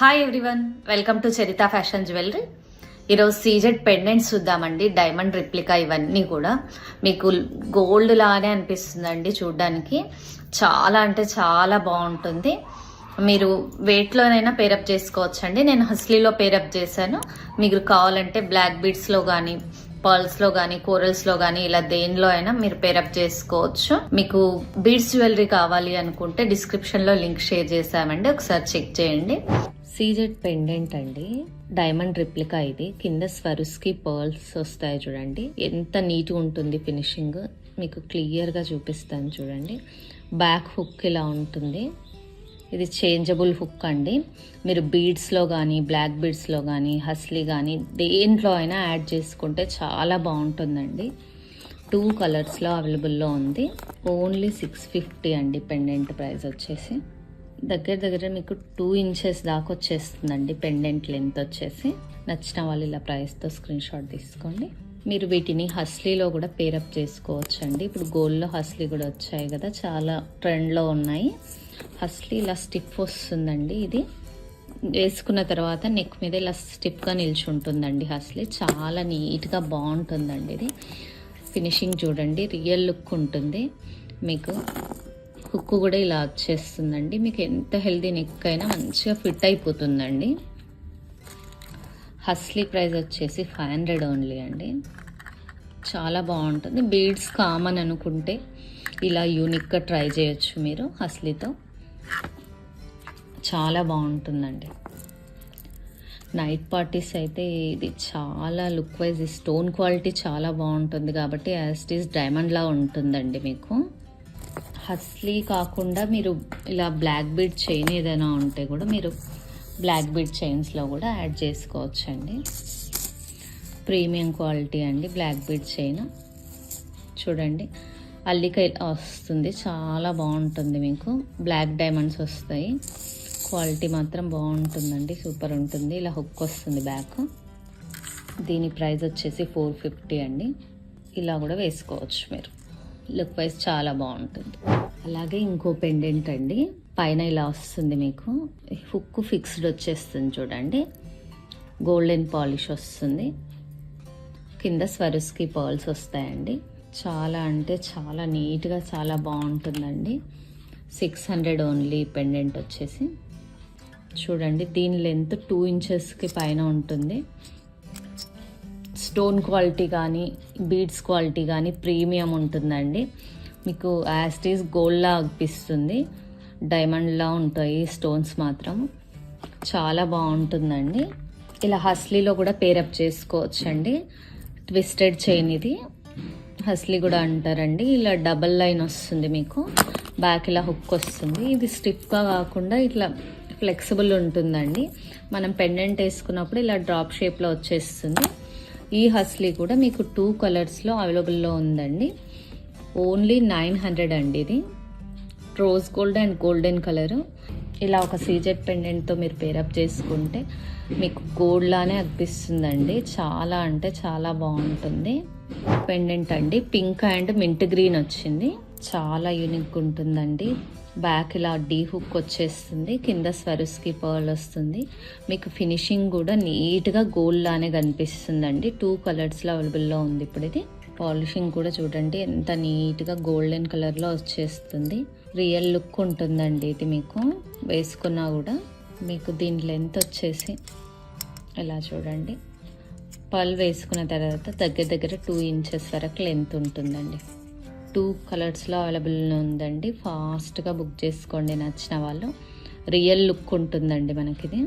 Hi everyone, welcome to Charitha fashion jewellery. ఈరోజు CZ pendants చూద్దామండి. Diamond replica ఇవన్నీ కూడా మీకు గోల్డ్ లానే అనిపిస్తుందండి చూడ్డానికి. చాలా అంటే చాలా బాగుంటుంది. మీరు వెయిట్లోనైనా పేరప్ చేసుకోవచ్చండి. నేను హస్లీలో పేరప్ చేశాను. మీకు కావాలంటే బ్లాక్ బీడ్స్లో కానీ, పర్ల్స్లో కానీ, కోరల్స్లో కానీ ఇలా దేనిలో అయినా మీరు పేరప్ చేసుకోవచ్చు. మీకు బీడ్స్ జ్యువెలరీ కావాలి అనుకుంటే డిస్క్రిప్షన్లో లింక్ షేర్ చేశామండి, ఒకసారి చెక్ చేయండి. సీజెడ్ పెండెంట్ అండి, డైమండ్ రిప్లికా. ఇది కింద స్వరుస్కి పర్ల్స్ వస్తాయి చూడండి. ఎంత నీట్గా ఉంటుంది ఫినిషింగ్. మీకు క్లియర్గా చూపిస్తాను చూడండి. బ్యాక్ హుక్ ఇలా ఉంటుంది. ఇది చేంజబుల్ హుక్ అండి. మీరు బీడ్స్లో కానీ, బ్లాక్ బీడ్స్లో కానీ, హస్లీ కానీ దేంట్లో అయినా యాడ్ చేసుకుంటే చాలా బాగుంటుందండి. 2 కలర్స్లో అవైలబుల్లో ఉంది. ఓన్లీ 650 అండి పెండెంట్ ప్రైస్ వచ్చేసి. దగ్గర మీకు 2 ఇంచెస్ దాకా వచ్చేస్తుందండి పెండెంట్ లెంత్ వచ్చేసి. నచ్చిన వాళ్ళు ఇలా ప్రైస్తో స్క్రీన్ షాట్ తీసుకోండి. మీరు వీటిని హస్లీలో కూడా పేరప్ చేసుకోవచ్చు అండి. ఇప్పుడు గోల్డ్లో హస్లీ కూడా వచ్చాయి కదా, చాలా ట్రెండ్లో ఉన్నాయి. హస్లీ ఇలా స్టిఫ్ వస్తుందండి. ఇది వేసుకున్న తర్వాత నెక్ మీద ఇలా స్టిఫ్గా నిల్చుంటుందండి హస్లీ. చాలా నీట్గా బాగుంటుందండి. ఇది ఫినిషింగ్ చూడండి, రియల్ లుక్ ఉంటుంది. మీకు హుక్ కూడా ఇలా వచ్చేస్తుందండి. మీకు ఎంత హెల్దీ నెక్ అయినా మంచిగా ఫిట్ అయిపోతుందండి. హస్లీ ప్రైస్ వచ్చేసి 500 ఓన్లీ అండి. చాలా బాగుంటుంది. బీడ్స్ కామన్ అనుకుంటే ఇలా యూనిక్గా ట్రై చేయొచ్చు మీరు హస్లీతో. చాలా బాగుంటుందండి. నైట్ పార్టీస్ అయితే ఇది చాలా లుక్ వైజ్, స్టోన్ క్వాలిటీ చాలా బాగుంటుంది కాబట్టి యాజ్ ఇట్ ఈస్ డైమండ్లా ఉంటుందండి. మీకు హస్లీ కాకుండా మీరు ఇలా బ్లాక్ బీడ్ చైన్ ఏదైనా ఉంటే కూడా మీరు బ్లాక్ బీడ్ చైన్స్లో కూడా యాడ్ చేసుకోవచ్చండి. ప్రీమియం క్వాలిటీ అండి బ్లాక్ బీడ్ చైన్. చూడండి అల్లిక వస్తుంది, చాలా బాగుంటుంది. మీకు బ్లాక్ డైమండ్స్ వస్తాయి. క్వాలిటీ మాత్రం బాగుంటుందండి, సూపర్ ఉంటుంది. ఇలా హుక్ వస్తుంది బ్యాక్. దీని ప్రైస్ వచ్చేసి 450 అండి. ఇలా కూడా వేసుకోవచ్చు మీరు. లుక్ వైజ్ చాలా బాగుంటుంది. అలాగే ఇంకో పెండెంట్ అండి, పైన ఇలా వస్తుంది. మీకు హుక్ ఫిక్స్డ్ వచ్చేస్తుంది చూడండి. గోల్డెన్ పాలిష్ వస్తుంది. కింద స్వరుస్కి పర్ల్స్ వస్తాయండి. చాలా అంటే చాలా నీట్గా చాలా బాగుంటుందండి. 600 ఓన్లీ పెండెంట్ వచ్చేసి. చూడండి దీని లెంత్ 2 ఇంచెస్కి పైన ఉంటుంది. స్టోన్ క్వాలిటీ కానీ, బీడ్స్ క్వాలిటీ కానీ ప్రీమియం ఉంటుందండి. మీకు యాస్టీస్ గోల్డ్లా అనిపిస్తుంది, డైమండ్లా ఉంటాయి స్టోన్స్ మాత్రం. చాలా బాగుంటుందండి. ఇలా హస్లీలో కూడా పేరప్ చేసుకోవచ్చండి. ట్విస్టెడ్ చైన్ ఇది హస్లీ కూడా అంటారండి. ఇలా డబల్ లైన్ వస్తుంది మీకు. బ్యాక్ ఇలా హుక్ వస్తుంది. ఇది స్టిఫ్గా కాకుండా ఇట్లా ఫ్లెక్సిబుల్ ఉంటుందండి. మనం పెండెంట్ వేసుకున్నప్పుడు ఇలా డ్రాప్ షేప్లో వచ్చేస్తుంది. ఈ హస్లీ కూడా మీకు 2 కలర్స్లో అవైలబుల్లో ఉందండి. ఓన్లీ 900 అండి. ఇది rose gold and golden colour. ఇలా ఒక సీజెడ్ పెండెంట్తో మీరు పేరప్ చేసుకుంటే మీకు గోల్డ్ లానే అనిపిస్తుందండి. చాలా అంటే చాలా బాగుంటుంది పెండెంట్ అండి. పింక్ అండ్ మింట్ గ్రీన్ వచ్చింది. చాలా యూనిక్ ఉంటుందండి. బ్యాక్ ఇలా డీ హుక్ వచ్చేస్తుంది. కింద స్వరుస్కి పర్ల్ వస్తుంది. మీకు ఫినిషింగ్ కూడా నీట్గా గోల్డ్ లానే కనిపిస్తుందండి. 2 కలర్స్లో అవైలబుల్లో ఉంది ఇప్పుడు. ఇది పాలిషింగ్ కూడా చూడండి ఎంత నీట్గా గోల్డెన్ కలర్లో వచ్చేస్తుంది. రియల్ లుక్ ఉంటుందండి ఇది. మీకు వేసుకున్నా కూడా మీకు దీని లెంత్ వచ్చేసి ఇలా చూడండి. పర్ల్ వేసుకున్న తర్వాత దగ్గర 2 ఇంచెస్ వరకు లెంత్ ఉంటుందండి. 2 కలర్స్లో అవైలబుల్ ఉందండి. ఫాస్ట్గా బుక్ చేసుకోండి నచ్చిన వాళ్ళు. రియల్ లుక్ ఉంటుందండి మనకిది.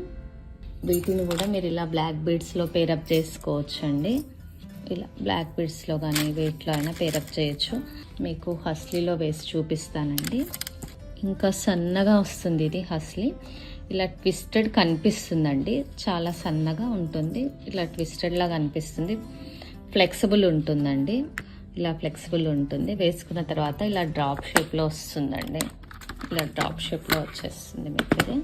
వీటిని కూడా మీరు ఇలా బ్లాక్ బీడ్స్లో పేరప్ చేసుకోవచ్చు అండి. ఇలా బ్లాక్ బీడ్స్లో కానీ వీటిలో అయినా పేరప్ చేయొచ్చు. మీకు హస్లీలో వేసి చూపిస్తానండి. ఇంకా సన్నగా వస్తుంది ఇది హస్లీ. ఇలా ట్విస్టెడ్ కనిపిస్తుందండి, చాలా సన్నగా ఉంటుంది. ఇలా ట్విస్టెడ్లా కనిపిస్తుంది. ఫ్లెక్సిబుల్ ఉంటుందండి. ఇలా ఫ్లెక్సిబుల్ ఉంటుంది. వేసుకున్న తర్వాత ఇలా డ్రాప్ షేప్లో వస్తుందండి. ఇలా డ్రాప్ షేప్లో వచ్చేస్తుంది మీకు.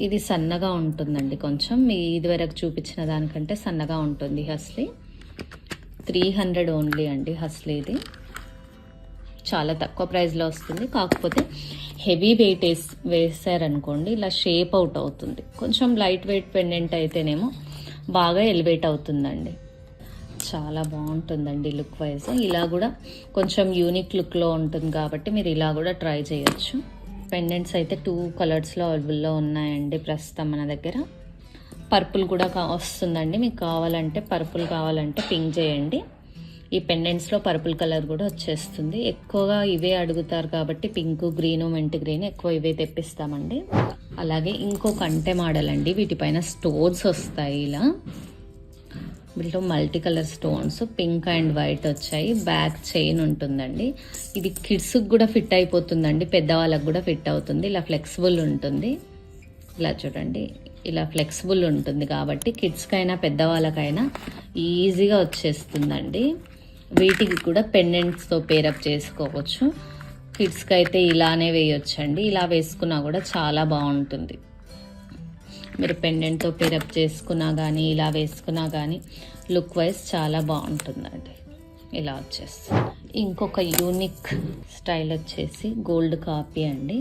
ఇది సన్నగా ఉంటుందండి కొంచెం. మీ ఇదివరకు చూపించిన దానికంటే సన్నగా ఉంటుంది హస్లీ. 300 ఓన్లీ అండి హస్లీ. ఇది చాలా తక్కువ ప్రైస్లో వస్తుంది. కాకపోతే హెవీ వెయిట్ వేసారనుకోండి ఇలా షేప్ అవుట్ అవుతుంది. కొంచెం లైట్ వెయిట్ పెండెంట్ అయితేనేమో బాగా ఎలివేట్ అవుతుందండి. చాలా బాగుంటుందండి లుక్ వైజ్. ఇలా కూడా కొంచెం యూనిక్ లుక్లో ఉంటుంది కాబట్టి మీరు ఇలా కూడా ట్రై చేయొచ్చు. పెండెంట్స్ అయితే 2 కలర్స్లో అవైలబుల్లో ఉన్నాయండి ప్రస్తుతం మన దగ్గర. పర్పుల్ కూడా వస్తుందండి. మీకు కావాలంటే పర్పుల్ కావాలంటే పింక్ చేయండి. ఈ పెండెంట్స్లో పర్పుల్ కలర్ కూడా వచ్చేస్తుంది. ఎక్కువగా ఇవే అడుగుతారు కాబట్టి పింక్, గ్రీను, మెంట్ గ్రీన్ ఎక్కువ ఇవే తెప్పిస్తామండి. అలాగే ఇంకొక అంటె మోడల్ అండి. వీటిపైన స్టోన్స్ వస్తాయి. ఇలా వీటిలో multi colour stones pink and white వచ్చాయి. బ్యాక్ చైన్ ఉంటుందండి. ఇది కిడ్స్కి కూడా ఫిట్ అయిపోతుందండి, పెద్దవాళ్ళకి కూడా ఫిట్ అవుతుంది. ఇలా ఫ్లెక్సిబుల్ ఉంటుంది. ఇలా చూడండి, ఇలా ఫ్లెక్సిబుల్ ఉంటుంది కాబట్టి కిడ్స్కైనా పెద్దవాళ్ళకైనా ఈజీగా వచ్చేస్తుందండి. వీటికి కూడా పెండెంట్స్తో పేరప్ చేసుకోవచ్చు. కిడ్స్కి అయితే ఇలానే వేయొచ్చండి. ఇలా వేసుకున్నా కూడా చాలా బాగుంటుంది. మీరు పెండెంట్తో పేరప్ చేసుకున్నా కానీ ఇలా వేసుకున్నా కానీ లుక్ వైజ్ చాలా బాగుంటుందండి. ఇలా వచ్చేస్తుంది. ఇంకొక యూనిక్ స్టైల్ వచ్చేసి గోల్డ్ కాపీ అండి.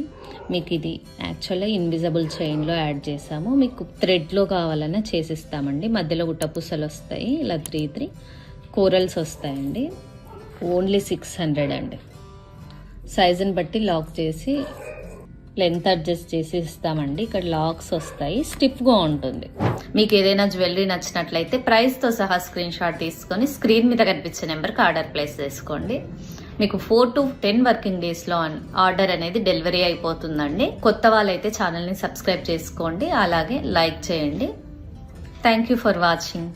మీకు ఇది యాక్చువల్గా ఇన్విజిబుల్ చైన్లో యాడ్ చేసాము. మీకు థ్రెడ్లో కావాలన్నా చేసిస్తామండి. మధ్యలో గుట్టపూసలు వస్తాయి. ఇలా 3 కోరల్స్ వస్తాయండి. ఓన్లీ 600 అండి. సైజుని బట్టి లాక్ చేసి లెంత్ అడ్జస్ట్ చేసి ఇస్తామండి. ఇక్కడ లాక్స్ వస్తాయి. స్టిఫ్గా ఉంటుంది. మీకు ఏదైనా జ్యువెలరీ నచ్చినట్లయితే ప్రైస్తో సహా స్క్రీన్ షాట్ తీసుకొని స్క్రీన్ మీద కనిపించే నెంబర్కి ఆర్డర్ ప్లేస్ చేసుకోండి. మీకు 4 to 10 వర్కింగ్ డేస్లో ఆర్డర్ అనేది డెలివరీ అయిపోతుందండి. కొత్త వాళ్ళైతే ఛానల్ని సబ్స్క్రైబ్ చేసుకోండి. అలాగే లైక్ చేయండి. Thank you for watching.